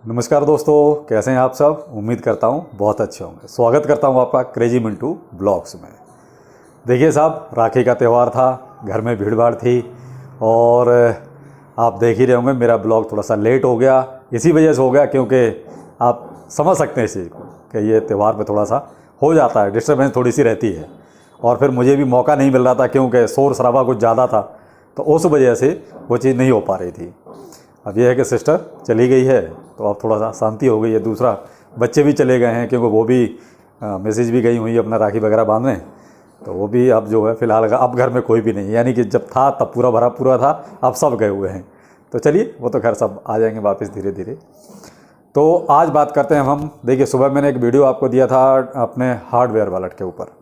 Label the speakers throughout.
Speaker 1: नमस्कार दोस्तों, कैसे हैं आप सब। उम्मीद करता हूँ बहुत अच्छे होंगे। स्वागत करता हूँ आपका क्रेजी मिंटू ब्लॉग्स में। देखिए साहब, राखी का त्यौहार था, घर में भीड़ भाड़ थी और आप देख ही रहे होंगे मेरा ब्लॉग थोड़ा सा लेट हो गया। इसी वजह से हो गया क्योंकि आप समझ सकते हैं इस चीज़ को कि ये त्यौहार पे थोड़ा सा हो जाता है, डिस्टर्बेंस थोड़ी सी रहती है और फिर मुझे भी मौका नहीं मिल रहा था क्योंकि शोर शराबा कुछ ज़्यादा था, तो उस वजह से वो चीज़ नहीं हो पा रही थी। अब यह है कि सिस्टर चली गई है तो अब थोड़ा सा शांति हो गई है। दूसरा, बच्चे भी चले गए हैं क्योंकि वो भी मैसेज भी गई हुई है अपना राखी वगैरह बांधने, तो वो भी अब जो है फ़िलहाल अब घर में कोई भी नहीं, यानी कि जब था तब पूरा भरा पूरा था, अब सब गए हुए हैं। तो चलिए, वो तो खैर सब आ जाएंगे वापस धीरे धीरे। तो आज बात करते हैं हम। देखिए, सुबह मैंने एक वीडियो आपको दिया था अपने हार्डवेयर वॉलेट के ऊपर।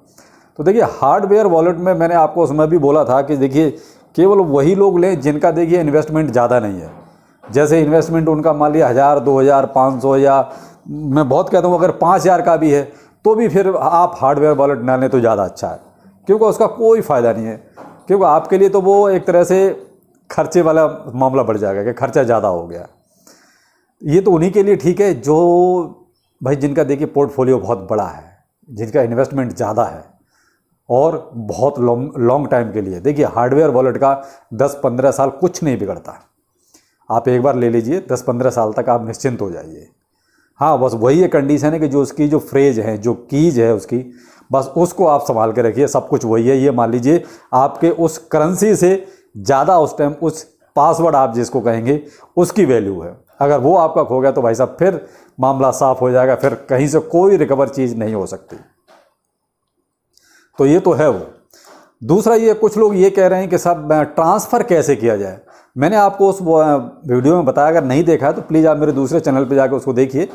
Speaker 1: तो देखिए, हार्डवेयर वॉलेट में मैंने आपको उसमें भी बोला था कि देखिए केवल वही लोग लें जिनका देखिए इन्वेस्टमेंट ज़्यादा नहीं है। जैसे इन्वेस्टमेंट उनका मान लिया 1000, 2000, 500 या मैं बहुत कहता हूँ अगर 5000 का भी है तो भी फिर आप हार्डवेयर वॉलेट ना लें तो ज़्यादा अच्छा है, क्योंकि उसका कोई फ़ायदा नहीं है। क्योंकि आपके लिए तो वो एक तरह से खर्चे वाला मामला बढ़ जाएगा कि खर्चा ज़्यादा हो गया। ये तो उन्हीं के लिए ठीक है जो भाई जिनका देखिए पोर्टफोलियो बहुत बड़ा है, जिनका इन्वेस्टमेंट ज़्यादा है और बहुत लॉन्ग टाइम के लिए। देखिए, हार्डवेयर वॉलेट का 10-15 साल कुछ नहीं बिगड़ता। आप एक बार ले लीजिए, 10-15 साल तक आप निश्चिंत हो जाइए। हाँ, बस वही एक कंडीशन है कि जो उसकी जो फ्रेज है, जो कीज है उसकी, बस उसको आप संभाल के रखिए। सब कुछ वही है। ये मान लीजिए आपके उस करेंसी से ज़्यादा उस टाइम उस पासवर्ड आप जिसको कहेंगे उसकी वैल्यू है। अगर वो आपका खो गया तो भाई साहब फिर मामला साफ हो जाएगा, फिर कहीं से कोई रिकवर चीज़ नहीं हो सकती। तो ये तो है वो। दूसरा, ये कुछ लोग ये कह रहे हैं कि साहब ट्रांसफ़र कैसे किया जाए। मैंने आपको उस वीडियो में बताया, अगर नहीं देखा है तो प्लीज़ आप मेरे दूसरे चैनल पे जाकर उसको देखिए।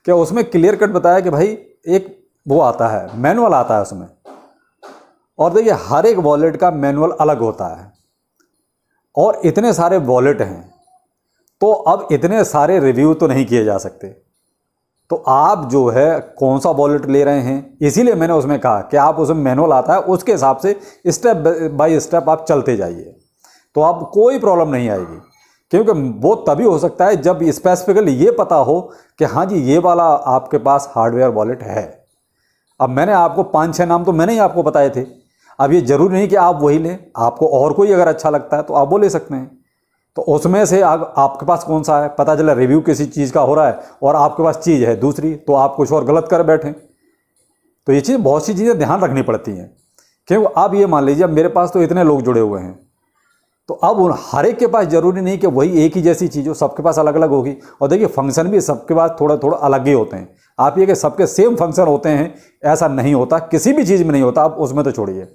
Speaker 1: क्या उसमें क्लियर कट बताया कि भाई एक वो आता है, मैनुअल आता है उसमें, और देखिए हर एक वॉलेट का मैनुअल अलग होता है और इतने सारे वॉलेट हैं तो अब इतने सारे रिव्यू तो नहीं किए जा सकते। तो आप जो है कौन सा वॉलेट ले रहे हैं, इसीलिए मैंने उसमें कहा कि आप उसमें मैनुअल आता है, उसके हिसाब से स्टेप बाय स्टेप आप चलते जाइए तो आप कोई प्रॉब्लम नहीं आएगी। क्योंकि वो तभी हो सकता है जब स्पेसिफिकली ये पता हो कि हाँ जी ये वाला आपके पास हार्डवेयर वॉलेट है। अब मैंने आपको 5-6 नाम तो मैंने ही आपको बताए थे। अब ये जरूरी नहीं कि आप वही लें, आपको और कोई अगर अच्छा लगता है तो आप वो ले सकते हैं। तो उसमें से आपके पास कौन सा है, पता चला रिव्यू किसी चीज़ का हो रहा है और आपके पास चीज़ है दूसरी, तो आप कुछ और गलत कर बैठें। तो ये चीज़, बहुत सी चीज़ें ध्यान रखनी पड़ती हैं। क्योंकि आप ये मान लीजिए अब मेरे पास तो इतने लोग जुड़े हुए हैं, तो अब उन हर एक के पास जरूरी नहीं कि वही एक ही जैसी चीज़ हो, सबके पास अलग अलग होगी। और देखिए फंक्शन भी सबके पास थोड़ा थोड़ा अलग ही होते हैं। आप ये कि सबके सेम फंक्शन होते हैं ऐसा नहीं होता, किसी भी चीज़ में नहीं होता, आप उसमें तो छोड़िए।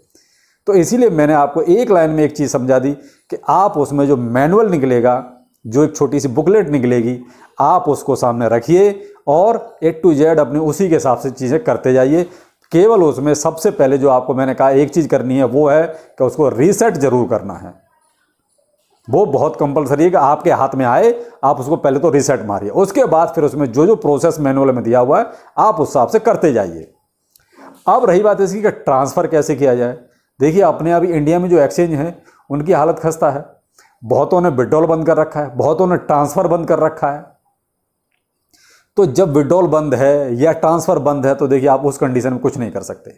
Speaker 1: तो इसीलिए मैंने आपको एक लाइन में एक चीज़ समझा दी कि आप उसमें जो मैनुअल निकलेगा, जो एक छोटी सी बुकलेट निकलेगी, आप उसको सामने रखिए और A to Z अपनी उसी के हिसाब से चीज़ें करते जाइए। केवल उसमें सबसे पहले जो आपको मैंने कहा एक चीज़ करनी है वो है कि उसको रीसेट जरूर करना है। वो बहुत कंपलसरी है कि आपके हाथ में आए, आप उसको पहले तो रीसेट मारिए, उसके बाद फिर उसमें जो जो प्रोसेस मैनुअल में दिया हुआ है आप उस हिसाब से करते जाइए। अब रही बात इसकी कि ट्रांसफ़र कैसे किया जाए। देखिए, अपने अभी इंडिया में जो एक्सचेंज है उनकी हालत खस्ता है। बहुतों ने विड्रॉल बंद कर रखा है, बहुतों ने ट्रांसफ़र बंद कर रखा है। तो जब विड्रॉल बंद है या ट्रांसफ़र बंद है तो देखिए आप उस कंडीशन में कुछ नहीं कर सकते।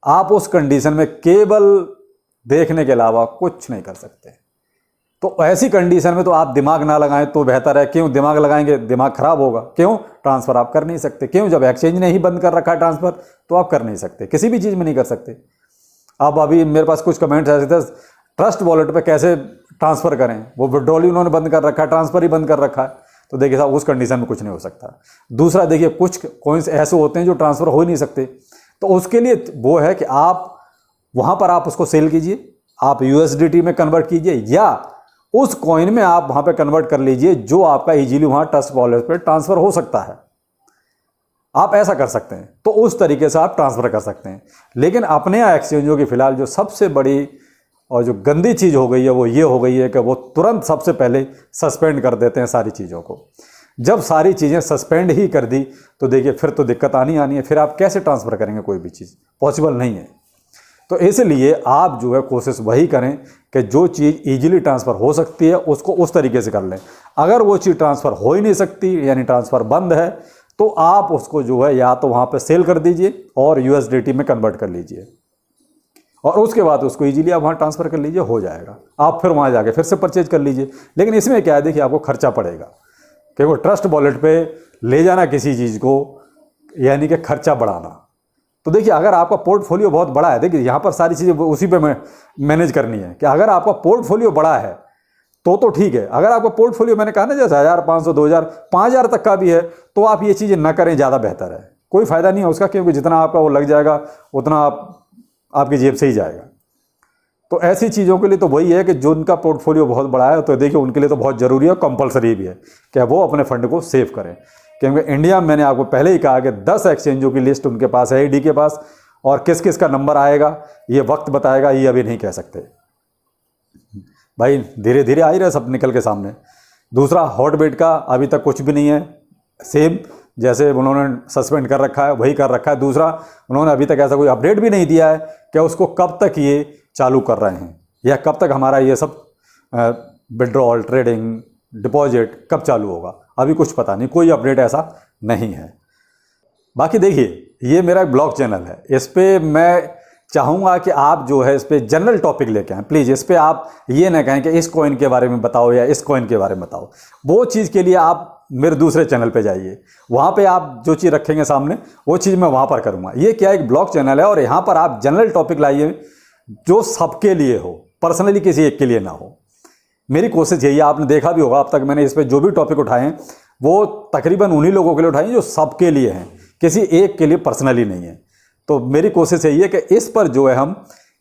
Speaker 1: आप उस कंडीशन में केवल देखने के अलावा कुछ नहीं कर सकते। तो ऐसी कंडीशन में तो आप दिमाग ना लगाएं तो बेहतर है। क्यों दिमाग लगाएंगे, दिमाग खराब होगा। क्यों, ट्रांसफ़र आप कर नहीं सकते। क्यों, जब एक्सचेंज ने ही बंद कर रखा है ट्रांसफ़र तो आप कर नहीं सकते, किसी भी चीज़ में नहीं कर सकते। अब अभी मेरे पास कुछ कमेंट्स ऐसे थे, ट्रस्ट वॉलेट पे कैसे ट्रांसफ़र करें, वो विड्रॉल ही उन्होंने बंद कर रखा है, ट्रांसफ़र ही बंद कर रखा है। तो देखिए साहब उस कंडीशन में कुछ नहीं हो सकता। दूसरा, देखिए कुछ कॉइन्स ऐसे होते हैं जो ट्रांसफ़र हो ही नहीं सकते, तो उसके लिए वो है कि आप वहाँ पर आप उसको सेल कीजिए, आप USDT में कन्वर्ट कीजिए या उस कॉइन में आप वहाँ पे कन्वर्ट कर लीजिए जो आपका इजीली वहाँ ट्रस्ट वॉलेट पे ट्रांसफ़र हो सकता है। आप ऐसा कर सकते हैं, तो उस तरीके से आप ट्रांसफ़र कर सकते हैं। लेकिन अपने यहाँ एक्सचेंजों की फ़िलहाल जो सबसे बड़ी और जो गंदी चीज़ हो गई है वो ये हो गई है कि वो तुरंत सबसे पहले सस्पेंड कर देते हैं सारी चीज़ों को। जब सारी चीज़ें सस्पेंड ही कर दी तो देखिए फिर तो दिक्कत आनी है। फिर आप कैसे ट्रांसफ़र करेंगे, कोई भी चीज़ पॉसिबल नहीं है। तो इसलिए आप जो है कोशिश वही करें कि जो चीज़ ईजिली ट्रांसफ़र हो सकती है उसको उस तरीके से कर लें। अगर वो चीज़ ट्रांसफ़र हो ही नहीं सकती, यानी ट्रांसफ़र बंद है, तो आप उसको जो है या तो वहाँ पे सेल कर दीजिए और USDT में कन्वर्ट कर लीजिए, और उसके बाद उसको ईजिली आप वहाँ ट्रांसफ़र कर लीजिए, हो जाएगा। आप फिर वहाँ जाके फिर से परचेज कर लीजिए। लेकिन इसमें क्या है, देखिए आपको खर्चा पड़ेगा, क्योंकि ट्रस्ट वॉलेट पे ले जाना किसी चीज़ को यानी कि खर्चा बढ़ाना। तो देखिए अगर आपका पोर्टफोलियो बहुत बड़ा है, देखिए यहाँ पर सारी चीज़ें उसी पे मैनेज करनी है कि अगर आपका पोर्टफोलियो बड़ा है तो ठीक है। अगर आपका पोर्टफोलियो मैंने कहा ना जैसे 1000, 500, 2000, 5000 तक का भी है, तो आप ये चीज़ें ना करें, ज़्यादा बेहतर है। कोई फ़ायदा नहीं है उसका, क्योंकि जितना आपका वो लग जाएगा उतना आपकी जेब से ही जाएगा। तो ऐसी चीज़ों के लिए तो वही है कि जो उनका पोर्टफोलियो बहुत बड़ा है, तो देखिए उनके लिए तो बहुत ज़रूरी है, कंपलसरी भी है कि वो अपने फंड को सेव करें। क्योंकि इंडिया में मैंने आपको पहले ही कहा कि 10 एक्सचेंजों की लिस्ट उनके पास है, ईडी के पास, और किस किस का नंबर आएगा ये वक्त बताएगा, ये अभी नहीं कह सकते भाई, धीरे धीरे आ ही रहा सब निकल के सामने। दूसरा, हॉटबिट का अभी तक कुछ भी नहीं है, सेम जैसे उन्होंने सस्पेंड कर रखा है वही कर रखा है। दूसरा, उन्होंने अभी तक ऐसा कोई अपडेट भी नहीं दिया है कि उसको कब तक ये चालू कर रहे हैं, या कब तक हमारा ये सब विड्रॉल, ट्रेडिंग, डिपॉजिट कब चालू होगा, अभी कुछ पता नहीं, कोई अपडेट ऐसा नहीं है। बाकी देखिए ये मेरा एक ब्लॉग चैनल है, इस पर मैं चाहूँगा कि आप जो है इस पर जनरल टॉपिक लेके आएँ प्लीज़। इस पर आप ये ना कहें कि इस कॉइन के बारे में बताओ या इस कॉइन के बारे में बताओ। वो चीज़ के लिए आप मेरे दूसरे चैनल पे जाइए, वहाँ पे आप जो चीज़ रखेंगे सामने वो चीज़ मैं वहाँ पर करूँगा। ये क्या एक ब्लॉग चैनल है, और यहाँ पर आप जनरल टॉपिक लाइए जो सबके लिए हो, पर्सनली किसी एक के लिए ना हो। मेरी कोशिश यही है, आपने देखा भी होगा अब तक मैंने इस पर जो भी टॉपिक उठाए हैं वो तकरीबन उन्हीं लोगों के लिए उठाए हैं जो सबके लिए हैं, किसी एक के लिए पर्सनली नहीं है। तो मेरी कोशिश यही है कि इस पर जो है हम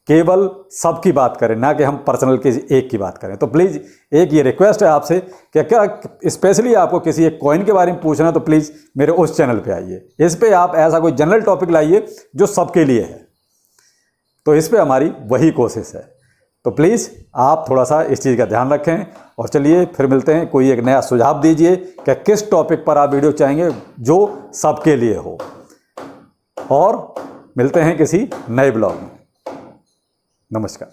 Speaker 1: केवल सबकी बात करें, ना कि हम पर्सनल किसी एक की बात करें। तो प्लीज़ एक ये रिक्वेस्ट है आपसे कि अगर स्पेशली आपको किसी एक कॉइन के बारे में पूछना है तो प्लीज़ मेरे उस चैनल पे आइए, इस पे आप ऐसा कोई जनरल टॉपिक लाइए जो सबके लिए है। तो इस पे हमारी वही कोशिश है। तो प्लीज़ आप थोड़ा सा इस चीज़ का ध्यान रखें, और चलिए फिर मिलते हैं। कोई एक नया सुझाव दीजिए कि किस टॉपिक पर आप वीडियो चाहेंगे जो सबके लिए हो, और मिलते हैं किसी नए ब्लॉग में। नमस्कार।